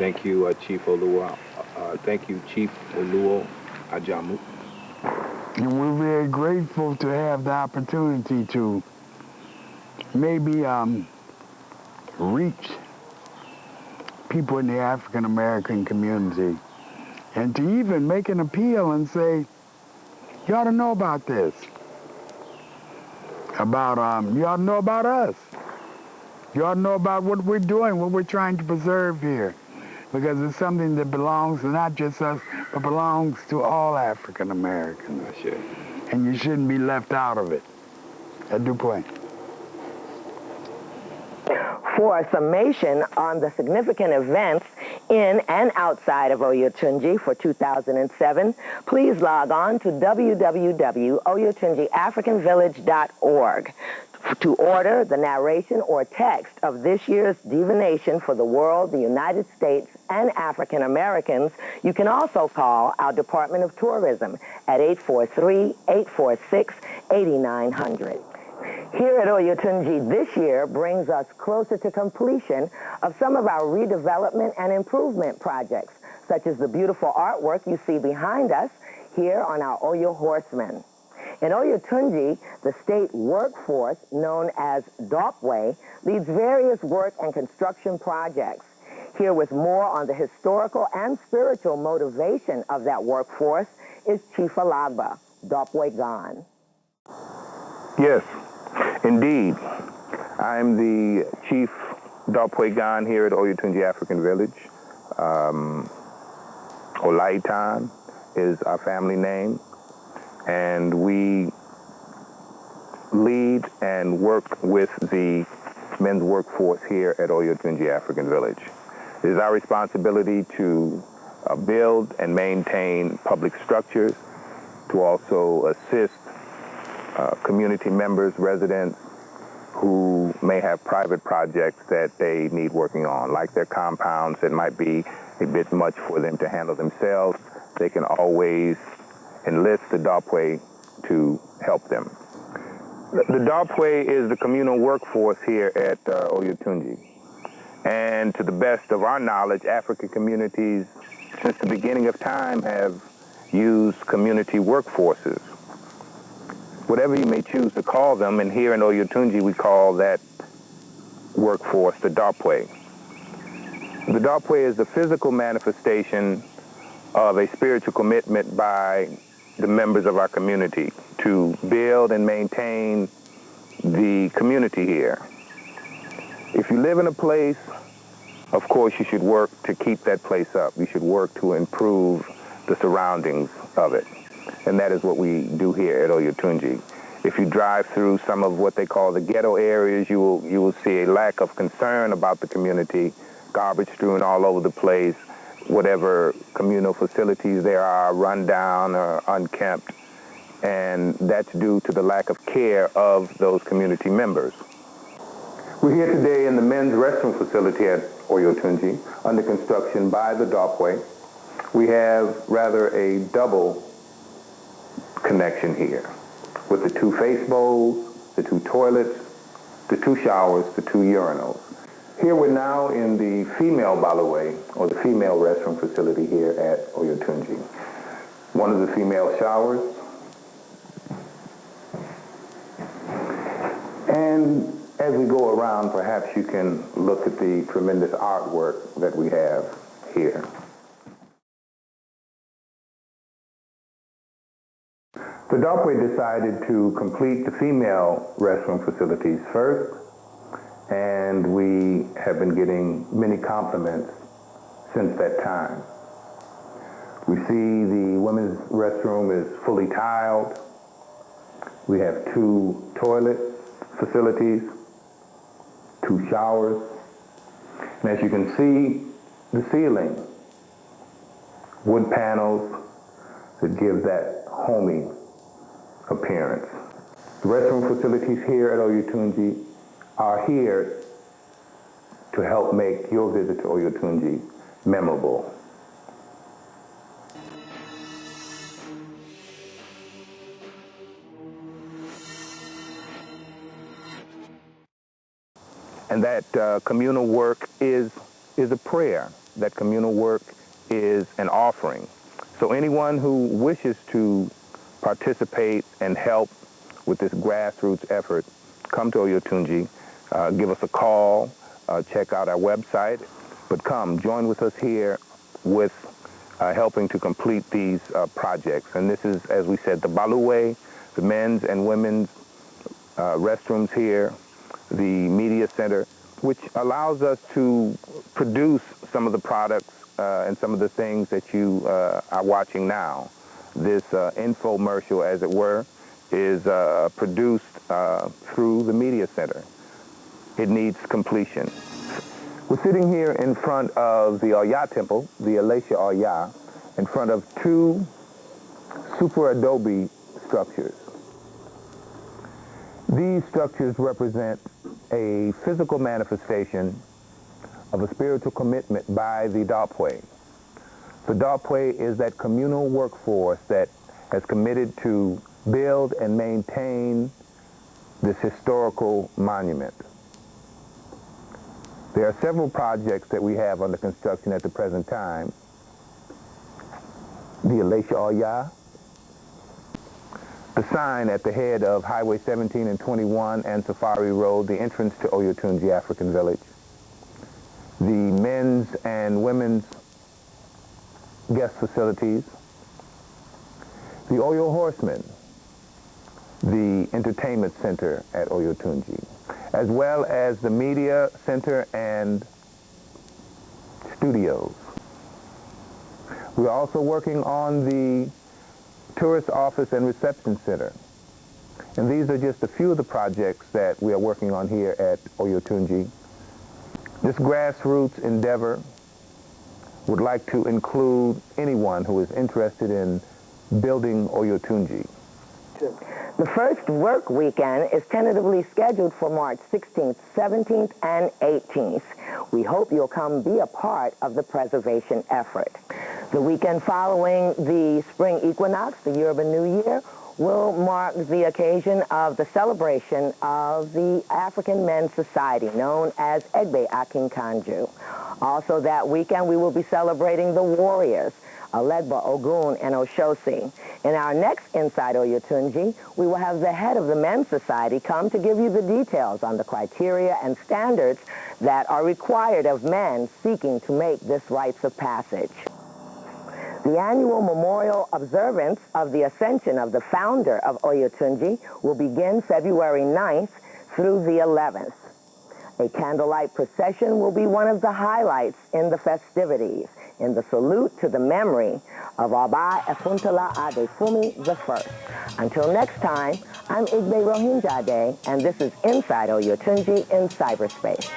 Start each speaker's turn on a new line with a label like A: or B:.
A: Thank you, Chief Oluwa. Thank you, Chief Oluwa Ajamu.
B: And we're very grateful to have the opportunity to maybe reach people in the African American community and to even make an appeal and say, you ought to know about this. You ought to know about us. You ought to know about what we're doing, what we're trying to preserve here. Because it's something that belongs to not just us, but belongs to all African Americans. And you shouldn't be left out of it. Dokpwe.
C: For a summation on the significant events in and outside of Oyotunji for 2007, please log on to www.oyotunjiafricanvillage.org to order the narration or text of this year's divination for the world, the United States, and African Americans. You can also call our Department of Tourism at 843-846-8900. Here at Oyotunji this year brings us closer to completion of some of our redevelopment and improvement projects, such as the beautiful artwork you see behind us here on our Oyo Horsemen. In Oyotunji, the state workforce, known as dokpwe, leads various work and construction projects. Here with more on the historical and spiritual motivation of that workforce is Chief Alagba, dokpwe Gan.
D: Yes, indeed. I'm the Chief dokpwe Gan here at Oyotunji African Village. Olaitan is our family name, and we lead and work with the men's workforce here at Oyotunji African Village. It is our responsibility to build and maintain public structures, to also assist community members, residents who may have private projects that they need working on, like their compounds that might be a bit much for them to handle themselves. They can always enlist the dokpwe to help them. The dokpwe is the communal workforce here at Oyotunji. And to the best of our knowledge, African communities since the beginning of time have used community workforces, whatever you may choose to call them, and here in Oyotunji we call that workforce the dokpwe. The dokpwe is the physical manifestation of a spiritual commitment by the members of our community to build and maintain the community here. If you live in a place, of course you should work to keep that place up. You should work to improve the surroundings of it. And that is what we do here at Oyotunji. If you drive through some of what they call the ghetto areas, you will see a lack of concern about the community, garbage strewn all over the place, whatever communal facilities there are run down or unkempt, and that's due to the lack of care of those community members. We're here today in the men's restroom facility at Oyotunji, under construction by the dokpwe. We have rather a double connection here, with the 2 face bowls, the 2 toilets, the 2 showers, the 2 urinals. Here we're now in the female balaway, or the female restroom facility here at Oyotunji. One of the female showers. And as we go around, perhaps you can look at the tremendous artwork that we have here. The dokpwe decided to complete the female restroom facilities first, and we have been getting many compliments since that time. We see the women's restroom is fully tiled. We have 2 toilet facilities, 2 showers, and as you can see, the ceiling, wood panels that give that homey appearance. The restroom facilities here at Oyotunji are here to help make your visit to Oyotunji memorable. And that communal work is a prayer. that communal work is an offering. So anyone who wishes to participate and help with this grassroots effort, come to Oyotunji, give us a call, check out our website, but come, join with us here with helping to complete these projects. And this is, as we said, the Baluwe, the men's and women's restrooms here, the media center, which allows us to produce some of the products and some of the things that you are watching now. This infomercial, as it were, is produced through the media center. It needs completion. We're sitting here in front of the Oya temple, the Elisha Oya, in front of two super adobe structures. These structures represent a physical manifestation of a spiritual commitment by the dokpwe. The dokpwe is that communal workforce that has committed to build and maintain this historical monument. There are several projects that we have under construction at the present time. The Elisha Oya, the sign at the head of Highway 17 and 21 and Safari Road, the entrance to Oyotunji African Village, the men's and women's guest facilities, the Oyo Horsemen, the entertainment center at Oyotunji, as well as the media center and studios. We're also working on the tourist office and reception center. And these are just a few of the projects that we are working on here at Oyotunji. This grassroots endeavor would like to include anyone who is interested in building Oyotunji.
C: The first work weekend is tentatively scheduled for March 16th, 17th, and 18th. We hope you'll come be a part of the preservation effort. The weekend following the spring equinox, the Yoruba New Year, will mark the occasion of the celebration of the African Men's Society, known as Egbe Akinkanju. Also that weekend, we will be celebrating the warriors, Alegba, Ogun, and Oshosi. In our next Inside Oyotunji, we will have the head of the Men's Society come to give you the details on the criteria and standards that are required of men seeking to make this rites of passage. The annual memorial observance of the ascension of the founder of Oyotunji will begin February 9th through the 11th. A candlelight procession will be one of the highlights in the festivities, in the salute to the memory of Aba Efuntala Adefumi I. Until next time, I'm Igbe Rohinjade, and this is Inside Oyotunji in cyberspace.